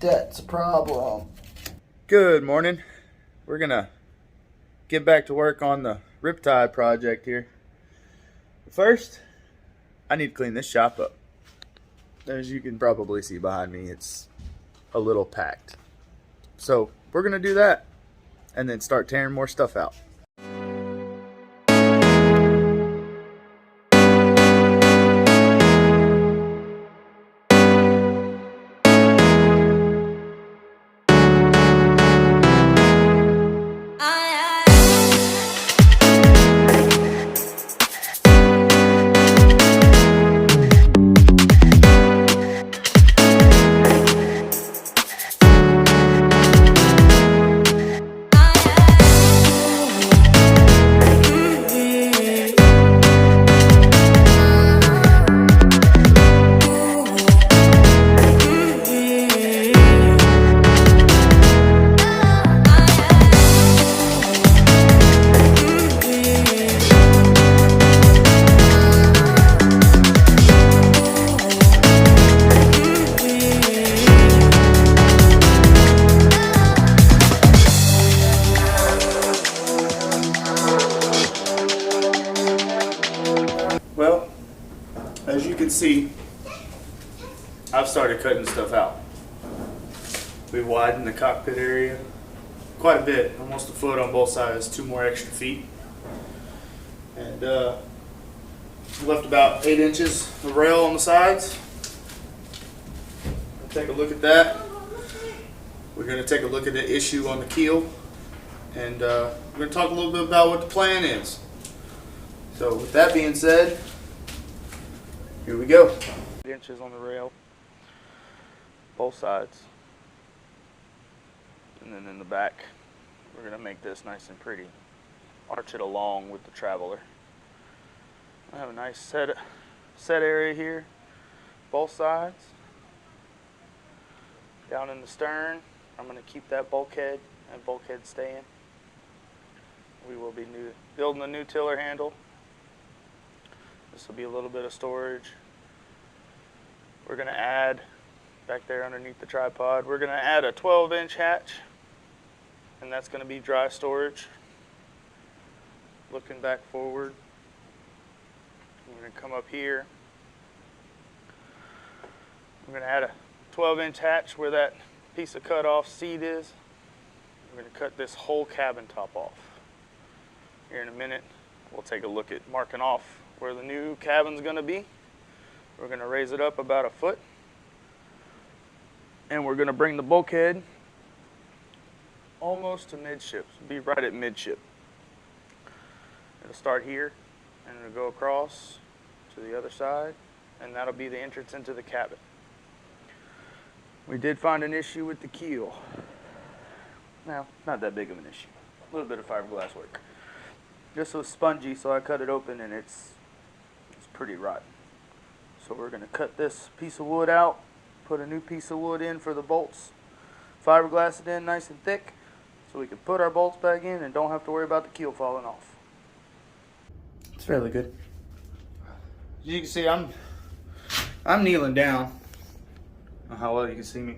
That's a problem. Good morning. We're gonna get back to work on the riptide project here. First, I need to clean this shop up. As you can probably see behind me, it's a little packed. So we're gonna do that and then start tearing more stuff out. Well, as you can see, I've started cutting stuff out. We've widened the cockpit area quite a bit, almost a foot on both sides, 2 more extra feet. And left about 8 inches of rail on the sides. Take a look at that. We're going to take a look at the issue on the keel, and we're going to talk a little bit about what the plan is. So with that being said, here we go. 8 inches on the rail, both sides. And then in the back, we're going to make this nice and pretty. Arch it along with the traveler. I have a nice set area here, both sides. Down in the stern, I'm going to keep that bulkhead and bulkhead staying. We will be building a new tiller handle. This will be a little bit of storage. We're going to add, back there underneath the tripod, we're going to add a 12-inch hatch, and that's going to be dry storage. Looking back forward, we're going to come up here. We're going to add a 12-inch hatch where that piece of cut-off seat is. We're going to cut this whole cabin top off. Here in a minute, we'll take a look at marking off where the new cabin's going to be. We're going to raise it up about a foot, and we're going to bring the bulkhead almost to midship. So be right at midship. It'll start here, and it'll go across to the other side, and that'll be the entrance into the cabin. We did find an issue with the keel. Now, not that big of an issue. A little bit of fiberglass work. This was spongy, so I cut it open, and it's pretty rotten. So we're going to cut this piece of wood out, put a new piece of wood in for the bolts, fiberglass it in nice and thick, so we can put our bolts back in and don't have to worry about the keel falling off. It's fairly good. As you can see, I'm kneeling down. How well you can see me.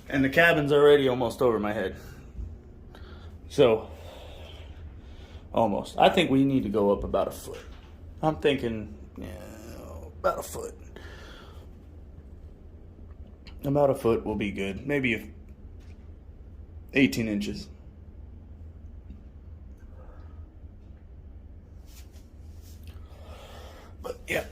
And the cabin's already almost over my head. So, almost. I think we need to go up about a foot. I'm thinking, yeah, about a foot. About a foot will be good. Maybe 18 inches. But, yeah.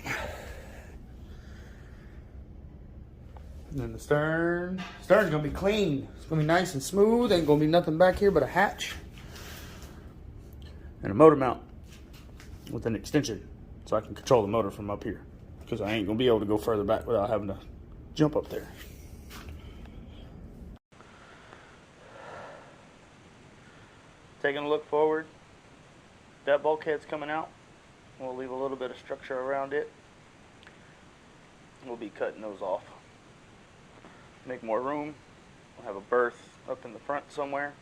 And then the stern's gonna be clean. It's gonna be nice and smooth. Ain't gonna be nothing back here but a hatch and a motor mount with an extension, so I can control the motor from up here, because I ain't gonna be able to go further back without having to jump up there. Taking a look forward, that bulkhead's coming out. We'll leave a little bit of structure around it. We'll be cutting those off. Make more room. We'll have a berth up in the front somewhere.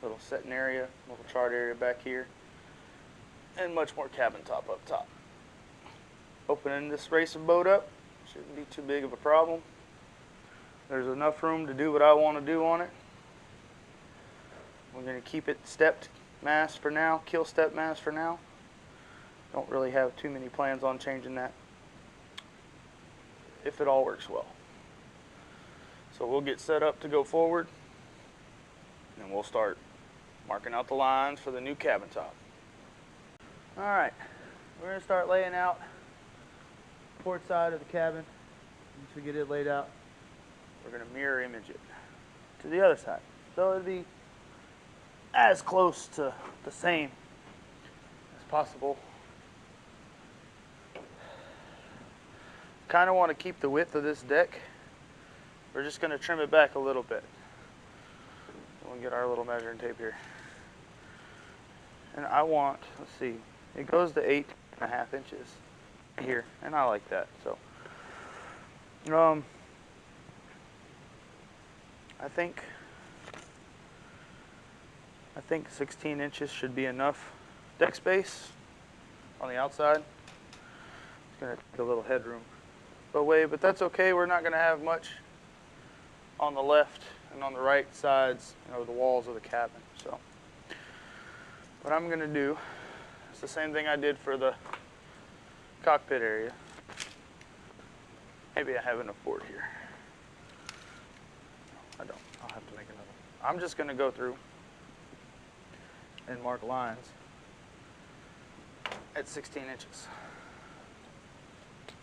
Little setting area, little chart area back here. And much more cabin top up top. Opening this racer boat up shouldn't be too big of a problem. There's enough room to do what I want to do on it. We're going to keep it stepped mast for now, keel step mast for now. Don't really have too many plans on changing that if it all works well. So we'll get set up to go forward, and we'll start marking out the lines for the new cabin top. Alright, we're going to start laying out the port side of the cabin. Once we get it laid out, we're going to mirror image it to the other side. So it'll be as close to the same as possible. Kind of want to keep the width of this deck. We're just going to trim it back a little bit. We'll get our little measuring tape here. And I want, let's see, it goes to 8.5 inches here, and I like that. So, I think 16 inches should be enough deck space on the outside. It's going to take a little headroom away, but that's okay. We're not going to have much on the left and on the right sides, the walls of the cabin. So what I'm going to do is the same thing I did for the cockpit area. Maybe I have enough board here. I don't. I'll have to make another. I'm just going to go through and mark lines at 16 inches.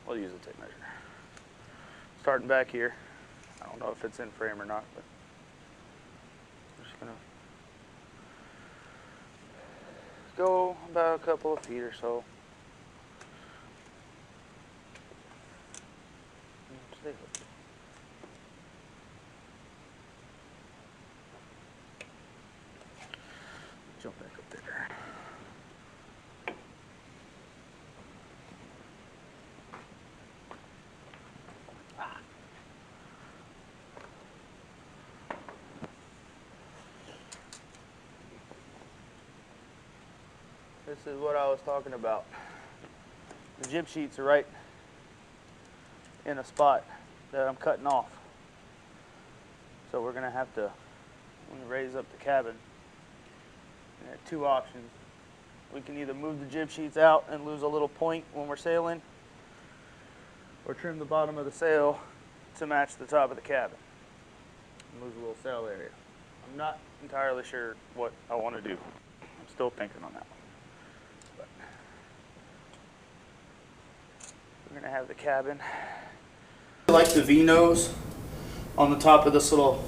We'll use a tape measure. Starting back here. I don't know if it's in frame or not, but I'm just going to go about a couple of feet or so. Jump back up there. This is what I was talking about. The jib sheets are right in a spot that I'm cutting off. So we're going to have to, when we raise up the cabin, we have two options. We can either move the jib sheets out and lose a little point when we're sailing, or trim the bottom of the sail to match the top of the cabin and lose a little sail area. I'm not entirely sure what I want to do. I'm still thinking on that one. But we're going to have the cabin. I like the V-nose on the top of this little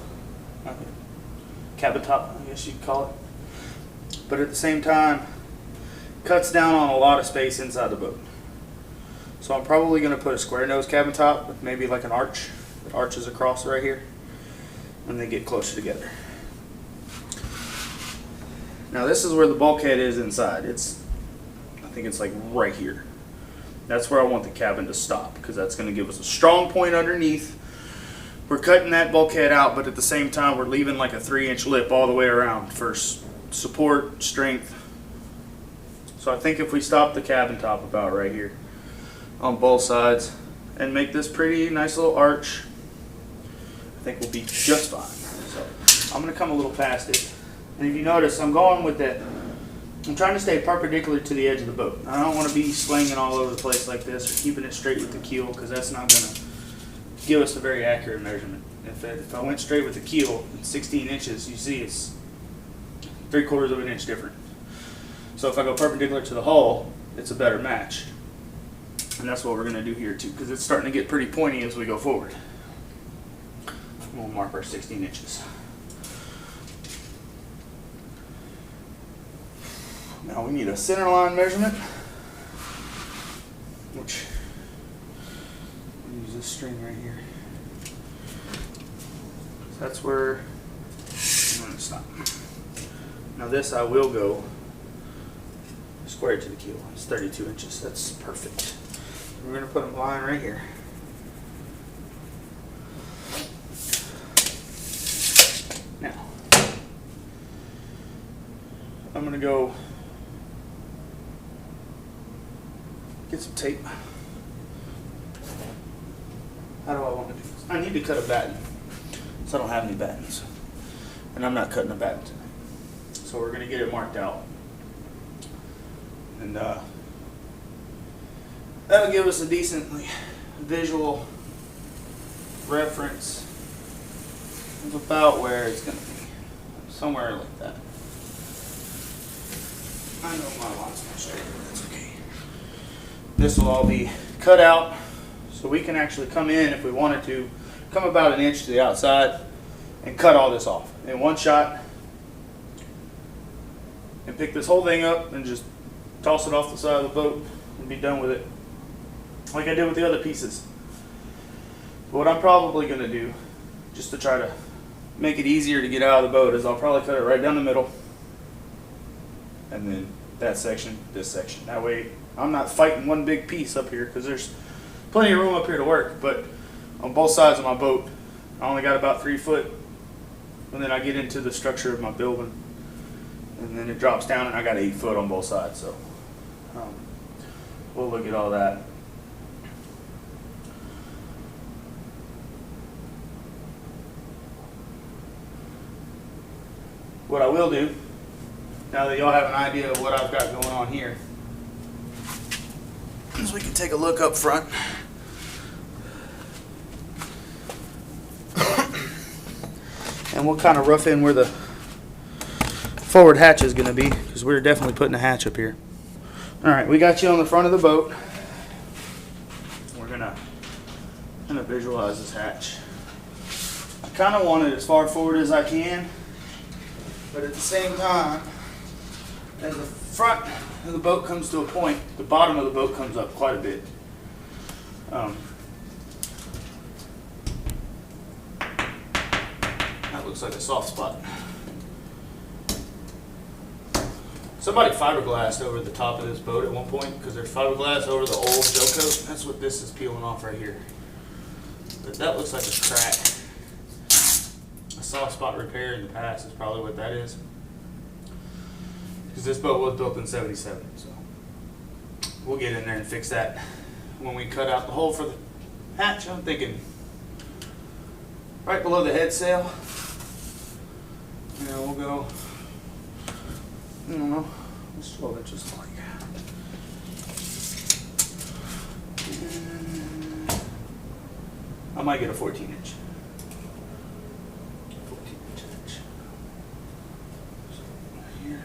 cabin top, I guess you'd call it. But at the same time, cuts down on a lot of space inside the boat. So I'm probably going to put a square nose cabin top with maybe like an arch that arches across right here, and they get closer together. Now this is where the bulkhead is inside. I think it's like right here. That's where I want the cabin to stop, because that's going to give us a strong point underneath. We're cutting that bulkhead out, but at the same time we're leaving like a 3-inch lip all the way around for support, strength. So I think if we stop the cabin top about right here on both sides and make this pretty nice little arch, I think we'll be just fine. So I'm going to come a little past it. And if you notice, I'm going with that. I'm trying to stay perpendicular to the edge of the boat. I don't want to be slinging all over the place like this or keeping it straight with the keel, because that's not going to give us a very accurate measurement. If I went straight with the keel, 16 inches, you see it's 3/4 of an inch different. So if I go perpendicular to the hull, it's a better match. And that's what we're going to do here too, because it's starting to get pretty pointy as we go forward. We'll mark our 16 inches. Now we need a center line measurement, which I'll use this string right here. So that's where I'm going to stop. Now this I will go square to the keel. It's 32 inches. That's perfect. We're going to put a line right here. Now I'm going to go get some tape. How do I want to do this? I need to cut a batten. so I don't have any battens. And I'm not cutting a batten tonight. So we're going to get it marked out. And that'll give us a decent visual reference of about where it's going to be. Somewhere like that. I know my line's not straight, but that's okay. This will all be cut out so we can actually come in if we wanted to, come about an inch to the outside and cut all this off in one shot and pick this whole thing up and just toss it off the side of the boat and be done with it like I did with the other pieces. But what I'm probably going to do, just to try to make it easier to get out of the boat, is I'll probably cut it right down the middle and then that section, this section. That way I'm not fighting one big piece up here, because there's plenty of room up here to work, but on both sides of my boat I only got about 3 foot, and then I get into the structure of my building and then it drops down and I got 8 foot on both sides. So we'll look at all that. What I will do, now that y'all have an idea of what I've got going on here, is we can take a look up front. And we'll kind of rough in where the forward hatch is going to be, because we're definitely putting a hatch up here. Alright, we got you on the front of the boat. We're going to visualize this hatch. I kind of want it as far forward as I can, but at the same time, as the front of the boat comes to a point, the bottom of the boat comes up quite a bit. That looks like a soft spot. Somebody fiberglassed over the top of this boat at one point, because there's fiberglass over the old gel coat. That's what this is peeling off right here. But that looks like a crack. A soft spot repair in the past is probably what that is. Because this boat was built in '77, so we'll get in there and fix that when we cut out the hole for the hatch. I'm thinking right below the head sail. We'll go, I don't know, what's 12 inches like? I might get a 14 inch. 14 inch hatch. So right here.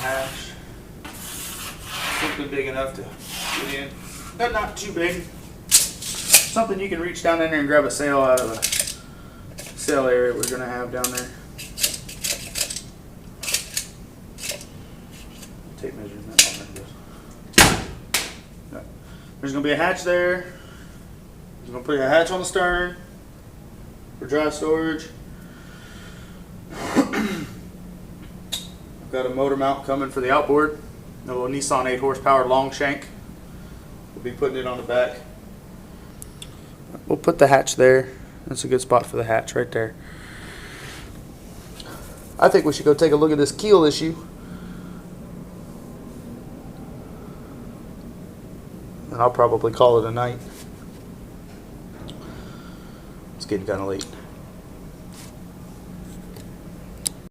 Hatch. Something big enough to get in. But not too big. Something you can reach down in there and grab a sail out of the sail area we're going to have down there. Tape measuring that. Oh, there it goes. There's going to be a hatch there. We're going to put a hatch on the stern for dry storage. I've got a motor mount coming for the outboard. A little Nissan 8 horsepower long shank. We'll be putting it on the back. We'll put the hatch there. That's a good spot for the hatch right there. I think we should go take a look at this keel issue. And I'll probably call it a night. It's getting kind of late.